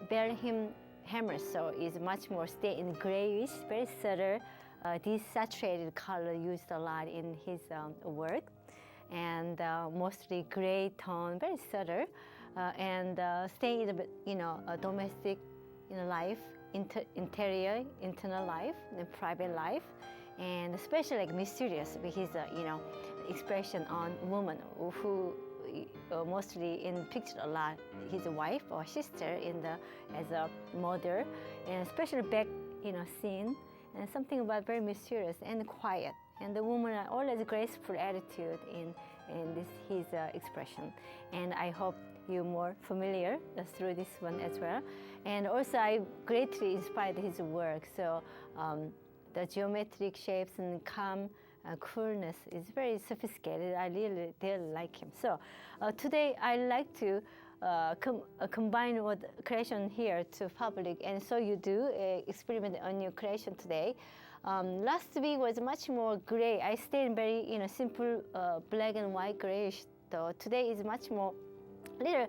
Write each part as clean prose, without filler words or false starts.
Belgium hammer saw is much more stay in grayish, very subtle, desaturated color used a lot in his work, and mostly gray tone, very subtle, and stay in a domestic life, interior, internal life, and private life, and especially like mysterious with his expression on woman who mostly in picture a lot his wife or sister as a mother, and especially back scene, and something about very mysterious and quiet, and the woman are always graceful attitude in this his expression, and I hope you're more familiar through this one as well. And also I greatly inspired his work, so the geometric shapes and calm coolness is very sophisticated. I really like him. So today I like to combine what creation here to public, and so you do experiment on your creation today. Last week was much more gray. I stayed very simple black and white grayish, though today is much more little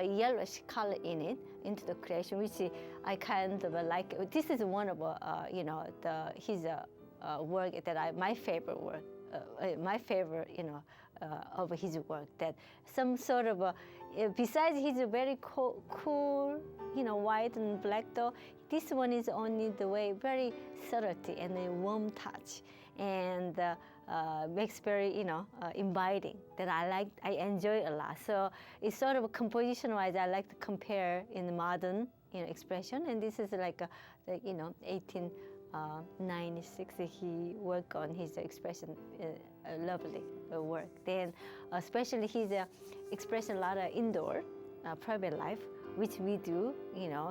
yellowish color in it into the creation, which I kind of like. This is one of his work that my favorite work. My favorite, of his work. That some sort of besides he's very cool, white and black. Though this one is only the way very subtlety and a warm touch, and makes very inviting. That I enjoy a lot. So it's sort of composition-wise, I like to compare in the modern expression, and this is like 1896 he worked on his expression, lovely work. Then especially his expression a lot of indoor private life, which we do,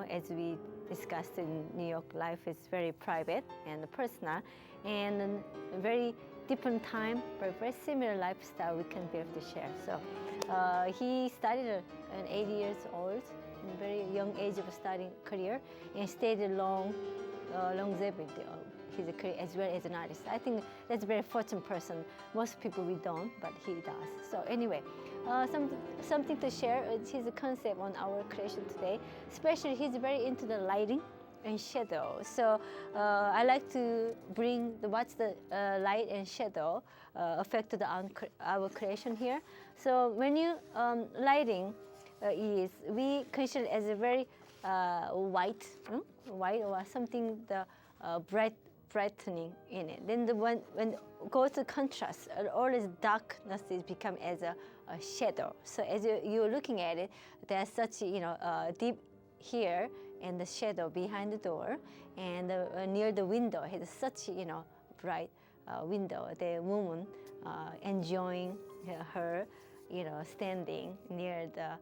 as we discussed in New York life is very private and personal, and very different time, but very similar lifestyle we can be able to share. So he started at 80 years old, in a very young age of starting career, and stayed longevity of his career as well as an artist. I think that's a very fortunate person. Most people we don't, but he does. So anyway, something to share is his concept on our creation today. Especially he's very into the lighting and shadow. So I like to bring what's the light and shadow affected on our creation here. So when you lighting we consider as a very white or something the brightening in it. Then when go to contrast, all this darkness is become as a shadow. So as you're looking at it, there's such deep here and the shadow behind the door, and near the window has such bright window. The woman enjoying her standing near the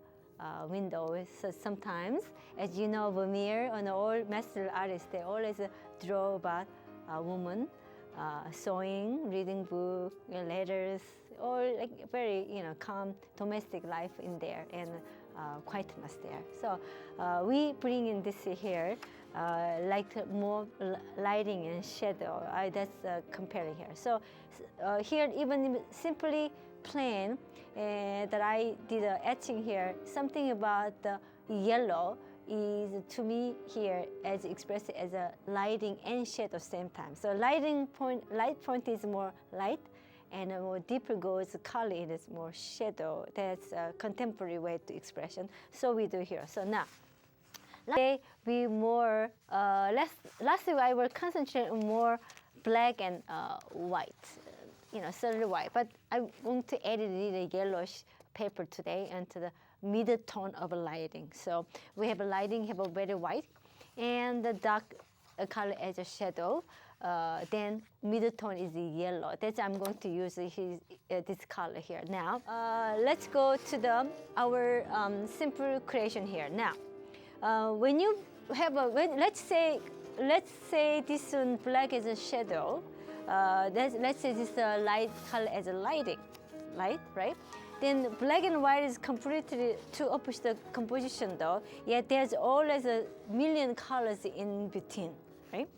window. So sometimes, as you know, Vermeer and all master artists, they always draw about a woman sewing, reading book, letters, or like very calm domestic life in there, and quietness there. So we bring in this here, like more lighting and shadow. That's comparing here. So here even simply plain that I did etching here. Something about the yellow is to me here as expressed as a lighting and shadow at the same time. So light point is more light, and a more deeper goes color is more shadow. That's a contemporary way to expression. So we do here. So now, today we more last week I will concentrate on more black and white, solid white. But I'm going to add a little yellowish paper today into the middle tone of lighting. So we have a lighting, have a very white, and the dark color as a shadow. Then middle tone is the yellow. That's I'm going to use this color here. Now let's go to our simple creation here. Now when you have let's say this one black as a shadow. Let's say this light color as a light, right? Then black and white is completely two opposite composition though, yet there's always a million colors in between, right?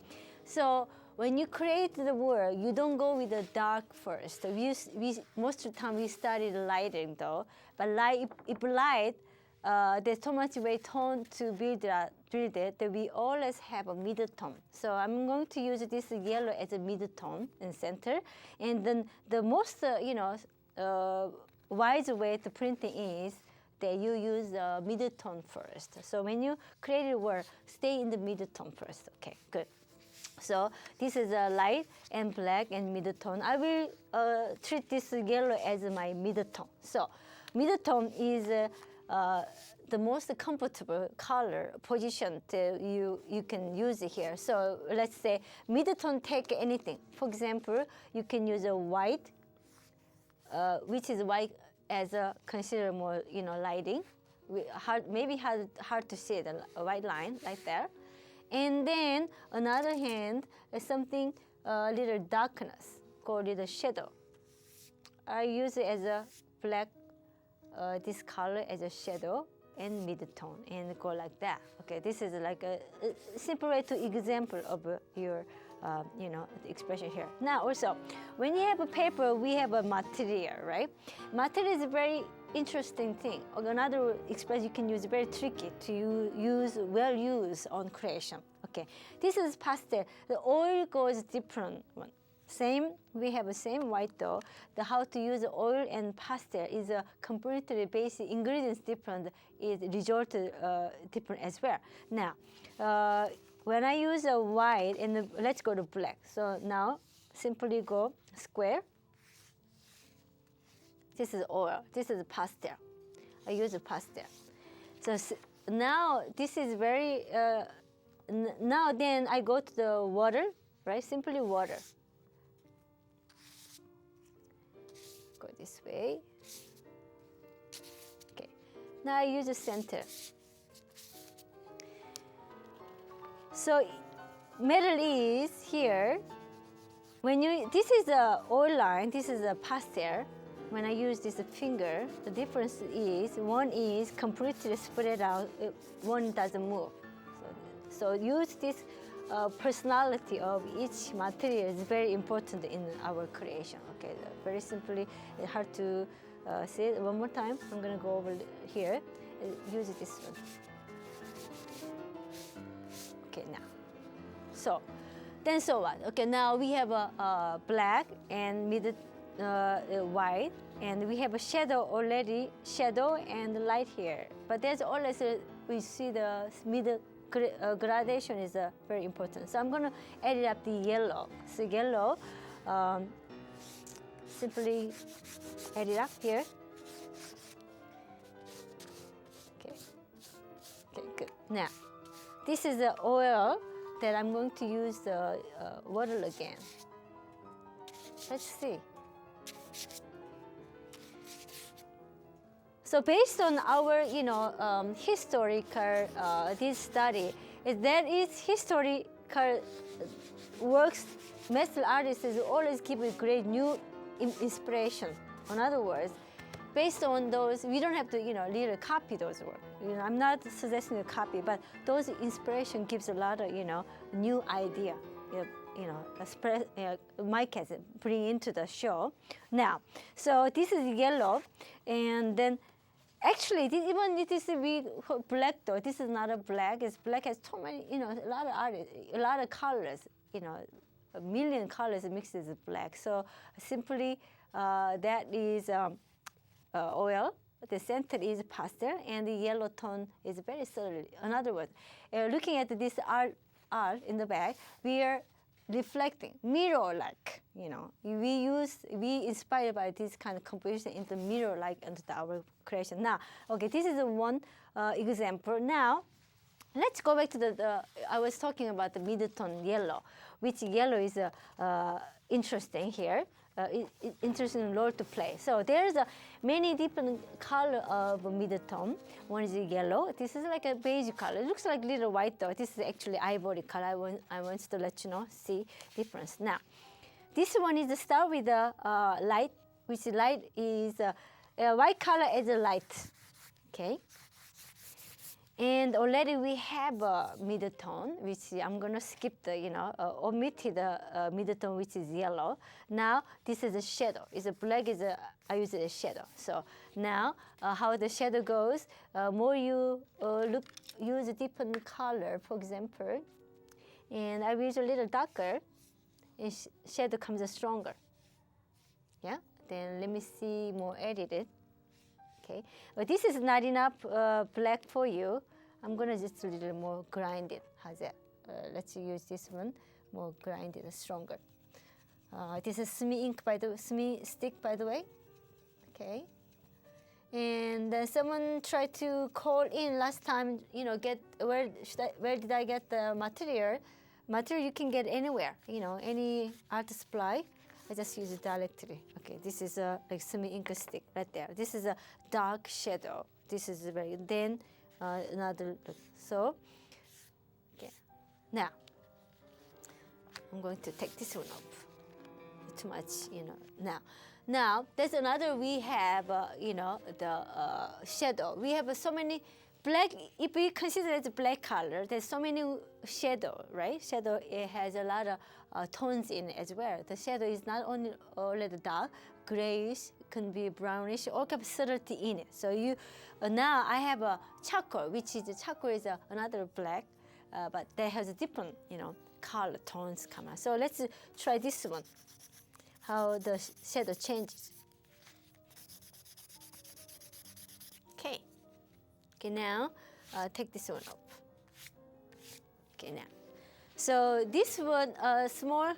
So when you create the world, you don't go with the dark first. We most of the time we study the lighting though, but if light there's so much weight tone to build it that we always have a mid-tone. So I'm going to use this yellow as a mid-tone in center. And then the most, wise way to printing is that you use mid-tone first. So when you create a word, stay in the mid-tone first. Okay, good. So this is a light and black and mid-tone. I will treat this yellow as my mid-tone. So mid-tone is the most comfortable color position you can use it here. So let's say mid-tone, take anything. For example, you can use a white, which is white as a consider more lighting. Maybe hard to see the white line right there. And then another hand is something little darkness called the shadow. I use it as a black, this color as a shadow and mid-tone and go like that. Okay, this is like a simple way to example of your expression here. Now also, when you have a paper, we have a material, right? Material is a very interesting thing. Another expression you can use, very tricky to use, well used on creation. Okay, this is pastel. The oil goes different one. Same, we have the same white though. The how to use oil and pastel is a completely basic ingredients different. Is result different as well. Now, when I use a white and let's go to black. So now simply go square. This is oil. This is pastel. I use a pastel. So now this is very. Now then I go to the water, right? Simply water. Go this way. Okay. Now I use the center. So metal is here. When this is a oil line, this is a pastel. When I use this finger, the difference is one is completely spread out, one doesn't move. So use this personality of each material is very important in our creation. Okay, very simply, it's hard to say it one more time. I'm gonna go over here. Use this one. Okay, now. So what? Okay, now we have a black and white, and we have a shadow already, shadow and light here. But there's always we see the middle gradation is very important. So I'm going to add up the yellow. So yellow, simply add it up here. Okay. Okay, good. Now, this is the oil that I'm going to use the water again. Let's see. So based on our, historical this study, there is historical works. Master artists always give a great new inspiration. In other words, based on those, we don't have to, literally copy those works. I'm not suggesting a copy, but those inspiration gives a lot of, new idea. Mike has bring into the show. Now, so this is yellow, and then actually, even it is black though. This is not a black. It's black has so many, a lot of artists, a lot of colors. A million colors mixed with black. So simply, that is oil. The center is pastel, and the yellow tone is very subtle. In other words, looking at this art in the back, we are reflecting, mirror-like. We inspired by this kind of composition into mirror-like into our creation. Now, okay, this is one example. Now, let's go back to I was talking about the mid-tone yellow, which yellow is interesting here. Interesting role to play. So there's many different color of mid-tone. One is yellow. This is like a beige color. It looks like little white though. This is actually ivory color. I want to let you know, see difference. Now, this one is start with the light, which light is white color as a light. Okay. And already we have a mid-tone, which I'm going to skip the, omitted the mid-tone, which is yellow. Now, this is a shadow. It's a black, I use it as shadow. So now, how the shadow goes, more you use a different color, for example, and I will use a little darker, and shadow comes stronger. Yeah, then let me see more edited. Okay, but this is not enough black for you. I'm gonna just a little more grind it. How's that? Let's use this one, more grinded, stronger. This is SME stick, by the way. Okay, and someone tried to call in last time. Get where did I get the material? Material you can get anywhere. Any art supply. I just use it directly. Okay, this is a like semi-ink stick right there. This is a dark shadow. This is very then another. So okay, now I'm going to take this one off. Too much, Now there's another. We have the shadow. We have so many black. If we consider it a black color, there's so many shadow, right? Shadow, it has a lot of tones in it as well. The shadow is not only already dark, grayish, can be brownish, all kind of subtlety in it. So now I have a charcoal, which is another black, but that has a different color tones come out. So let's try this one. How the shadow changes. Okay, now take this one up. Okay, now. So this one, small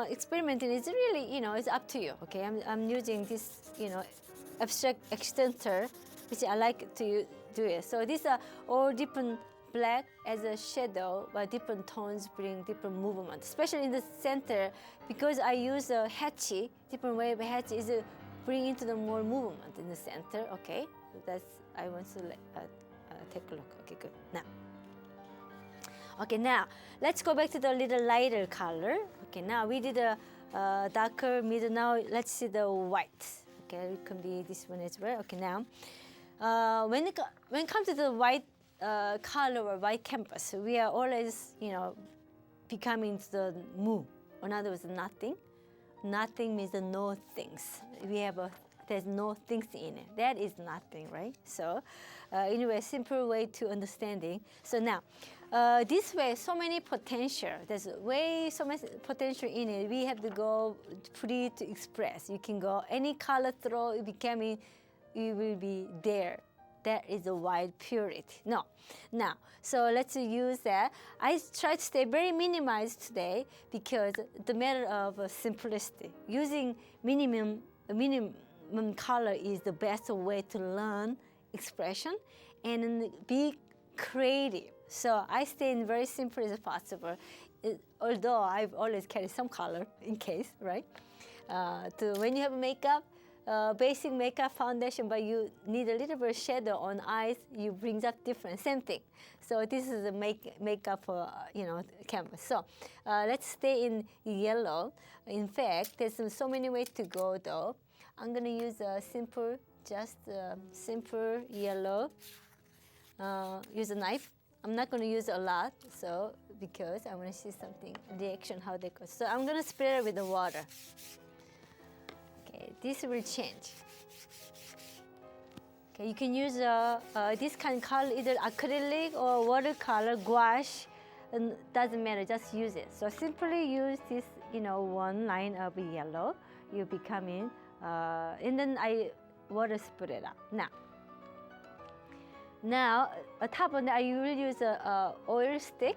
experiment is really, it's up to you. Okay, I'm using this, abstract extenter, which I like to do it. So these are all different black as a shadow, but different tones bring different movement. Especially in the center, because I use a hatchet, different way of hatchet is bring into the more movement in the center. Okay, so I want to take a look. Okay, good. Now. Okay, now let's go back to the little lighter color. Okay, now we did a darker middle. Now let's see the white. Okay, it can be this one as well. Okay, now when it comes to the white color or white canvas, we are always becoming the mu. In other words, nothing. Nothing means no things. There's no things in it. That is nothing, right? So anyway, simple way to understanding. So now. This way, so many potential. There's so much potential in it. We have to go free to express. You can go any color throw. You will be there. That is a wide purity. No, now. So let's use that. I try to stay very minimized today because the matter of simplicity. Using minimum color is the best way to learn expression and be creative. So I stay in very simple as possible, although I've always carried some color in case, right? When you have makeup, basic makeup foundation, but you need a little bit of shadow on eyes, you brings up different, same thing. So this is a makeup for, canvas. So let's stay in yellow. In fact, there's so many ways to go though. I'm gonna use a simple yellow, use a knife. I'm not going to use a lot, because I want to see something, reaction, how they go. So I'm going to spread it with the water. Okay, this will change. Okay, you can use this kind of color, either acrylic or watercolor, gouache, and doesn't matter, just use it. So simply use this, one line of yellow. You becoming, and then I water spread it out. Now, on top of that, you will use a oil stick.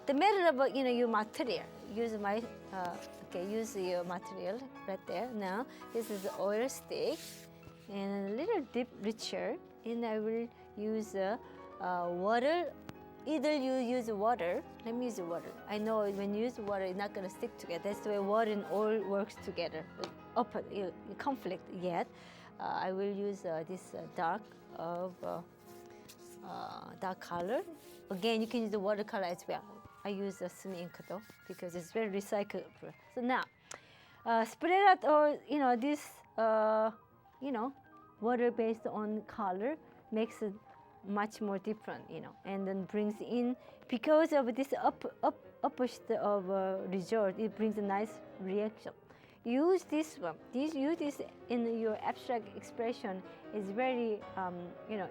The matter of your material. Use use your material right there. Now, this is the oil stick, and a little deep richer. And I will use water. Either you use water. Let me use water. I know when you use water, it's not going to stick together. That's the way water and oil works together. Conflict yet. I will use this dark color. Again, you can use the watercolor as well. I use the ink though because it's very recyclable. So now, spread out or this water based on color makes much more different, and then brings in, because of this opposite of result, it brings a nice reaction. Use this one. Use this in your abstract expression is very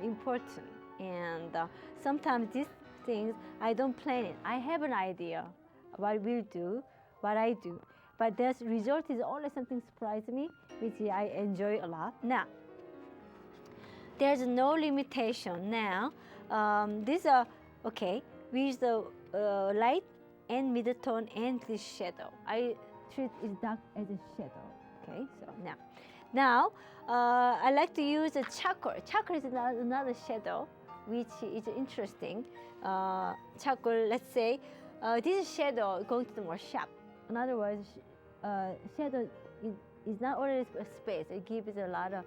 important. And sometimes these things I don't plan it. I have an idea what we'll do, what I do, but the result is always something surprise me, which I enjoy a lot. Now, there's no limitation. Now, these are okay. We use the light and mid-tone and the shadow. I treat it dark as a shadow. Okay, so now I like to use a charcoal. Charcoal is another shadow, which is interesting. Charcoal, let's say, this shadow going to the more sharp. In other words, shadow is not always a space. It gives a lot of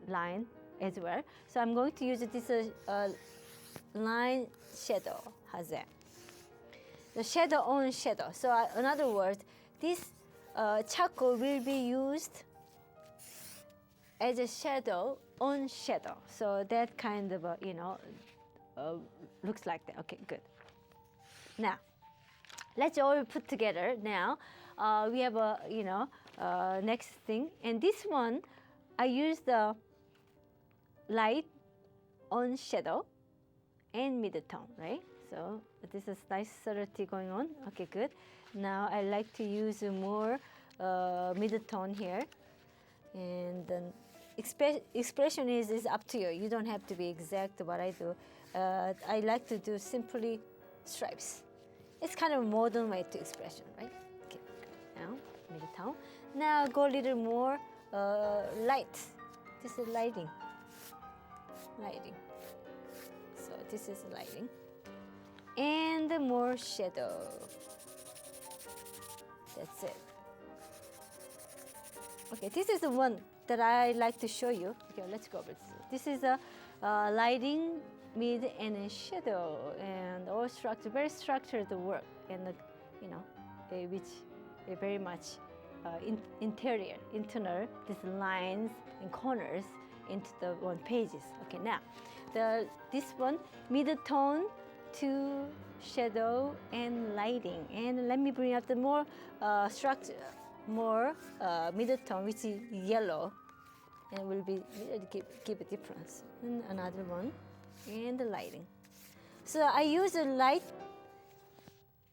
line as well. So I'm going to use this line shadow. How's that? The shadow on shadow. So in other words, this charcoal will be used as a shadow on shadow. So that kind of looks like that. Okay, good. Now, let's all put together. Now, we have a next thing, and this one, I use the light on shadow and mid-tone, right? So this is nice subtlety going on. Okay, good. Now I like to use more mid-tone here, and then expression is up to you. You don't have to be exact what I do. I like to do simply stripes. It's kind of a modern way to expression, right? Okay, now mid-tone. Now go a little more light. This is lighting. So this is lighting. And more shadow. That's it. Okay, this is the one that I like to show you. Okay, let's go over this. This is a lighting, mid, and shadow, and all structure, very structured work, and which very much internal, these lines and corners into the one pages. Okay, now this one mid-tone to shadow and lighting, and let me bring up the more structure, more mid-tone, which is yellow, and will be give a difference. And another one, and the lighting. So I use a light,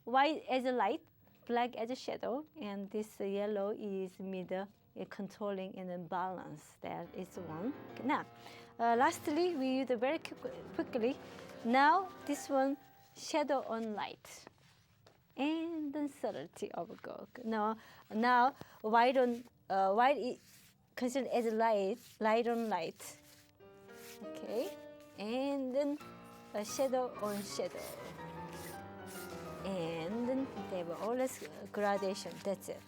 white as a light, black as a shadow, and this yellow is middle, controlling and then balance. That is one. Now, lastly, we use it very quickly. Now, this one, shadow on light, and the subtlety of gold. Now, white is considered as light on light. Okay, and then a shadow on shadow. And then they have all this gradation. That's it.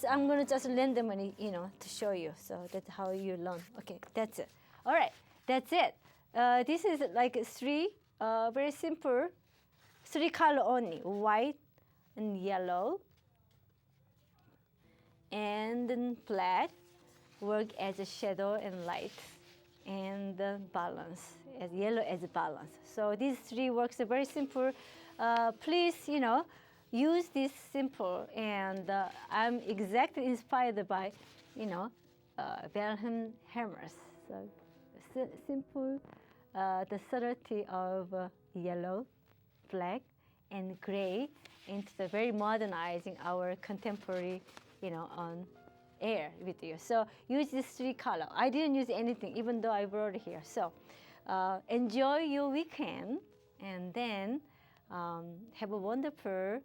I'm going to just randomly, to show you. So that's how you learn. Okay, that's it. All right, that's it. This is like three, very simple, three color only: white and yellow, and then black. Work as a shadow and light, and balance as yellow as a balance. So these three works are very simple. Please, use this simple, and I'm exactly inspired by, Wilhelm Hammers. So simple, the subtlety of yellow, black, and gray into the very modernizing our contemporary, on air with you. So use these three color. I didn't use anything, even though I brought it here. So enjoy your weekend, and then have a wonderful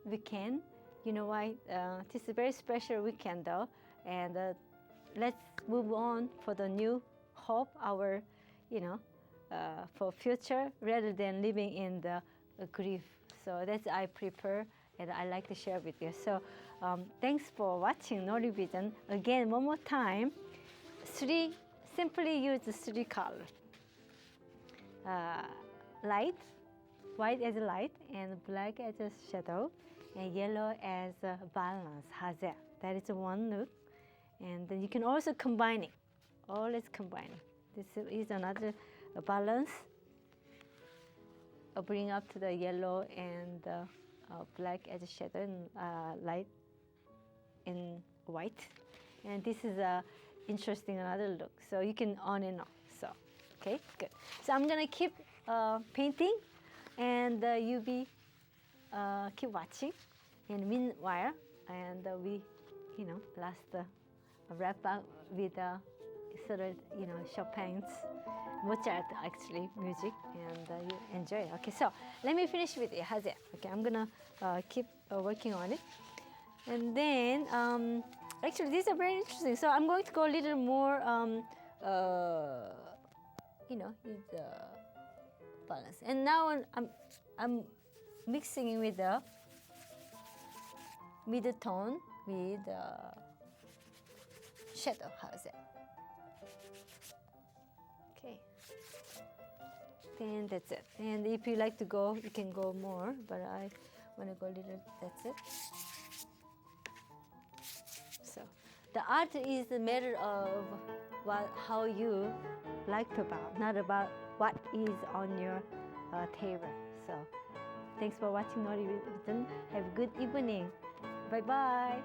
weekend. You know why? This is a very special weekend, though, and let's move on for the new hope, our, for future, rather than living in the grief. So that's I prepare, and I like to share with you. So thanks for watching Nori Vision. Again, one more time, simply use the three colors. Light, white as a light, and black as a shadow, and yellow as a balance. How's that? That is one look. And then you can also combine it. Always combining. This is another balance. Bring up to the yellow and black as a shadow and light in white. And this is a interesting another look. So you can on and off. So, okay, good. So I'm gonna keep painting, and you be keep watching. And meanwhile, and we, last wrap up with sort of Chopin's Mozart actually music, and you enjoy it. Okay, so let me finish with it. How's it? Okay, I'm gonna keep working on it, and then actually these are very interesting. So I'm going to go a little more, with the balance. And now I'm mixing with the mid-tone with shadow. How's it? Okay. Then that's it. And if you like to go, you can go more. But I want to go a little. That's it. So the art is a matter of how you like about, not about what is on your table. So thanks for watching Nori Written. Have a good evening. Bye bye.